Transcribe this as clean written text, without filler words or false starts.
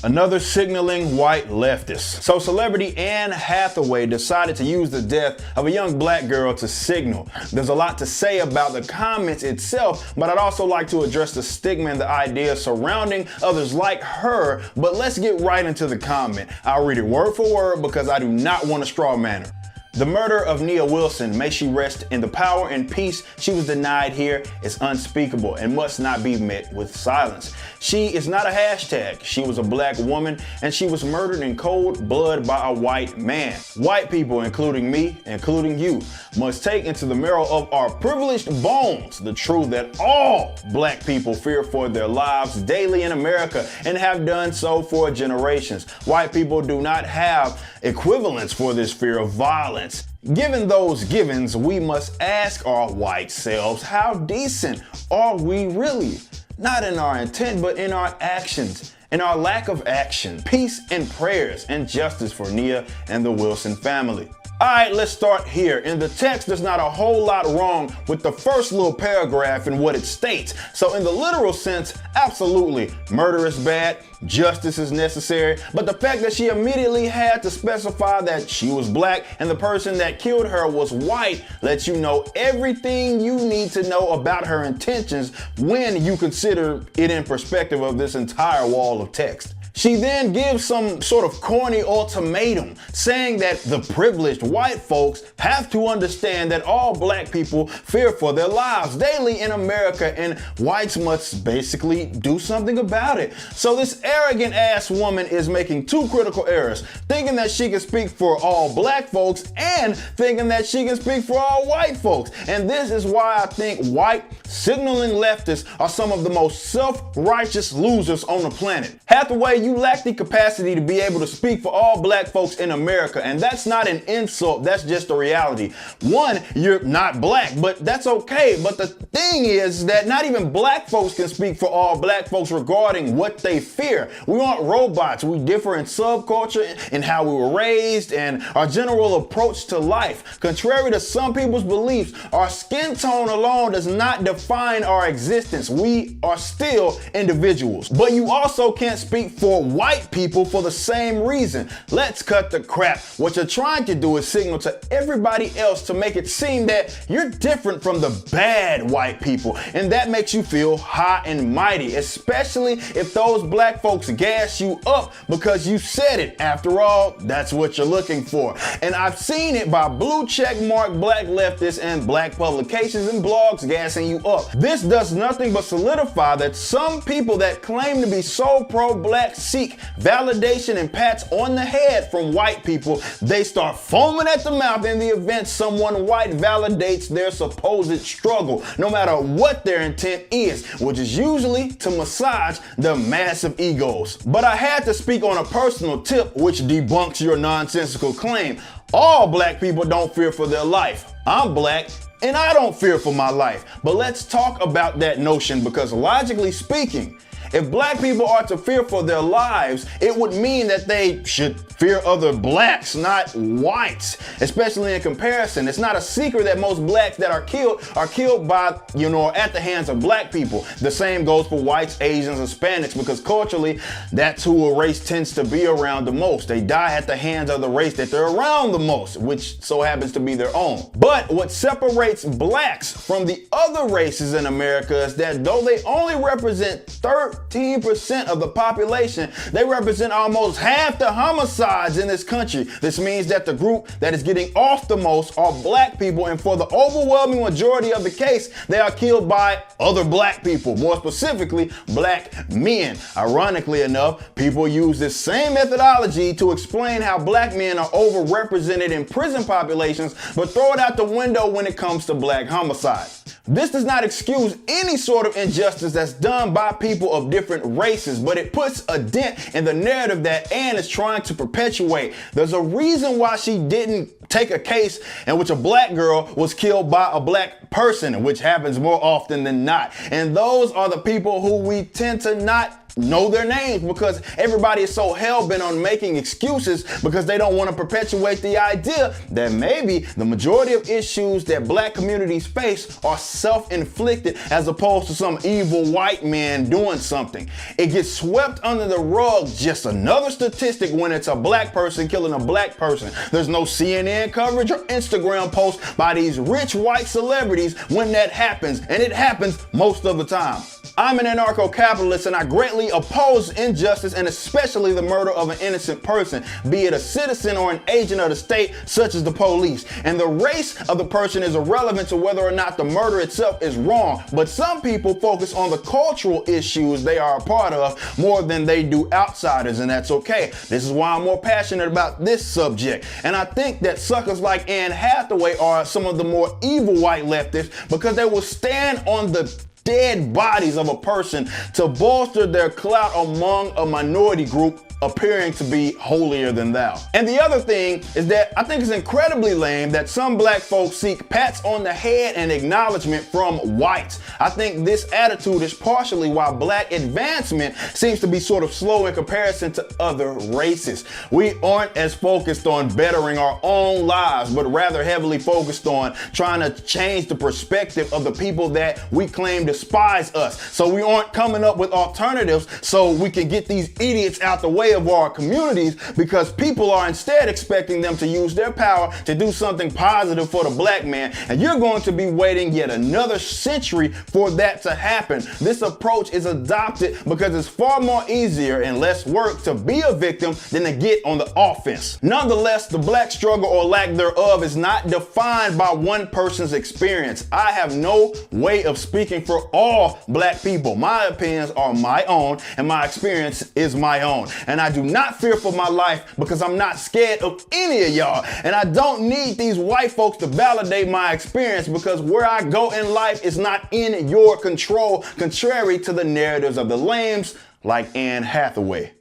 Another signaling white leftist. So celebrity Anne Hathaway decided to use the death of a young black girl to signal. There's a lot to say about the comments itself, but I'd also like to address the stigma and the idea surrounding others like her. But let's get right into the comment. I'll read it word for word because I do not want to straw man her. The murder of Nia Wilson, may she rest in the power and peace she was denied here, is unspeakable and must not be met with silence. She is not a hashtag. She was a black woman and she was murdered in cold blood by a white man. White people, including me, including you, must take into the marrow of our privileged bones the truth that all black people fear for their lives daily in America and have done so for generations. White people do not have equivalents for this fear of violence. Given those givens, we must ask our white selves, how decent are we really? Not in our intent, but in our actions. In our lack of action, peace and prayers and justice for Nia and the Wilson family. Alright, let's start here. In the text, there's not a whole lot wrong with the first little paragraph and what it states. So in the literal sense, absolutely, murder is bad, justice is necessary, but the fact that she immediately had to specify that she was black and the person that killed her was white lets you know everything you need to know about her intentions when you consider it in perspective of this entire wall of text. She then gives some sort of corny ultimatum saying that the privileged white folks have to understand that all black people fear for their lives daily in America and whites must basically do something about it. So this arrogant ass woman is making two critical errors, thinking that she can speak for all black folks and thinking that she can speak for all white folks. And this is why I think white signaling leftists are some of the most self-righteous losers on the planet. Hathaway, you lack the capacity to be able to speak for all black folks in America, and that's not an insult, that's just a reality. One, you're not black, but that's okay. But the thing is that not even black folks can speak for all black folks regarding what they fear. We aren't robots. We differ in subculture, in how we were raised, and our general approach to life. Contrary to some people's beliefs, our skin tone alone does not define our existence. We are still individuals. But you also can't speak for white people for the same reason. Let's cut the crap. What you're trying to do is signal to everybody else to make it seem that you're different from the bad white people, and that makes you feel high and mighty, especially if those black folks gas you up because you said it. After all, that's what you're looking for. And I've seen it by blue check mark black leftists and black publications and blogs gassing you up. This does nothing but solidify that some people that claim to be so pro-black seek validation and pats on the head from white people. They start foaming at the mouth in the event someone white validates their supposed struggle, no matter what their intent is, which is usually to massage their massive egos. But I had to speak on a personal tip which debunks your nonsensical claim. All black people don't fear for their life. I'm black and I don't fear for my life. But let's talk about that notion, because logically speaking, if black people are to fear for their lives, it would mean that they should fear other blacks, not whites, especially in comparison. It's not a secret that most blacks that are killed by, at the hands of black people. The same goes for whites, Asians, Hispanics, because culturally, that's who a race tends to be around the most. They die at the hands of the race that they're around the most, which so happens to be their own. But what separates blacks from the other races in America is that though they only represent 13% of the population, they represent almost half the homicides in this country. This means that the group that is getting off the most are black people, and for the overwhelming majority of the case, they are killed by other black people, more specifically, black men. Ironically enough, people use this same methodology to explain how black men are overrepresented in prison populations, but throw it out the window when it comes to black homicide. This does not excuse any sort of injustice that's done by people of different races, but it puts a dent in the narrative that Anne is trying to perpetuate. There's a reason why she didn't take a case in which a black girl was killed by a black person, which happens more often than not. And those are the people who we tend to not know their names because everybody is so hell-bent on making excuses because they don't want to perpetuate the idea that maybe the majority of issues that black communities face are self-inflicted as opposed to some evil white man doing something. It gets swept under the rug, just another statistic when it's a black person killing a black person. There's no CNN coverage or Instagram posts by these rich white celebrities when that happens, and it happens most of the time. I'm an anarcho-capitalist and I greatly oppose injustice and especially the murder of an innocent person, be it a citizen or an agent of the state such as the police. And the race of the person is irrelevant to whether or not the murder itself is wrong, but some people focus on the cultural issues they are a part of more than they do outsiders, and that's okay. This is why I'm more passionate about this subject. And I think that suckers like Anne Hathaway are some of the more evil white leftists because they will stand on the dead bodies of a person to bolster their clout among a minority group appearing to be holier than thou. And the other thing is that I think it's incredibly lame that some black folks seek pats on the head and acknowledgement from whites. I think this attitude is partially why black advancement seems to be sort of slow in comparison to other races. We aren't as focused on bettering our own lives, but rather heavily focused on trying to change the perspective of the people that we claim despise us. So we aren't coming up with alternatives so we can get these idiots out the way of our communities, because people are instead expecting them to use their power to do something positive for the black man, and you're going to be waiting yet another century for that to happen. This approach is adopted because it's far more easier and less work to be a victim than to get on the offense. Nonetheless, the black struggle or lack thereof is not defined by one person's experience. I have no way of speaking for all black people. My opinions are my own and my experience is my own. And I do not fear for my life because I'm not scared of any of y'all. And I don't need these white folks to validate my experience because where I go in life is not in your control, contrary to the narratives of the lames like Anne Hathaway.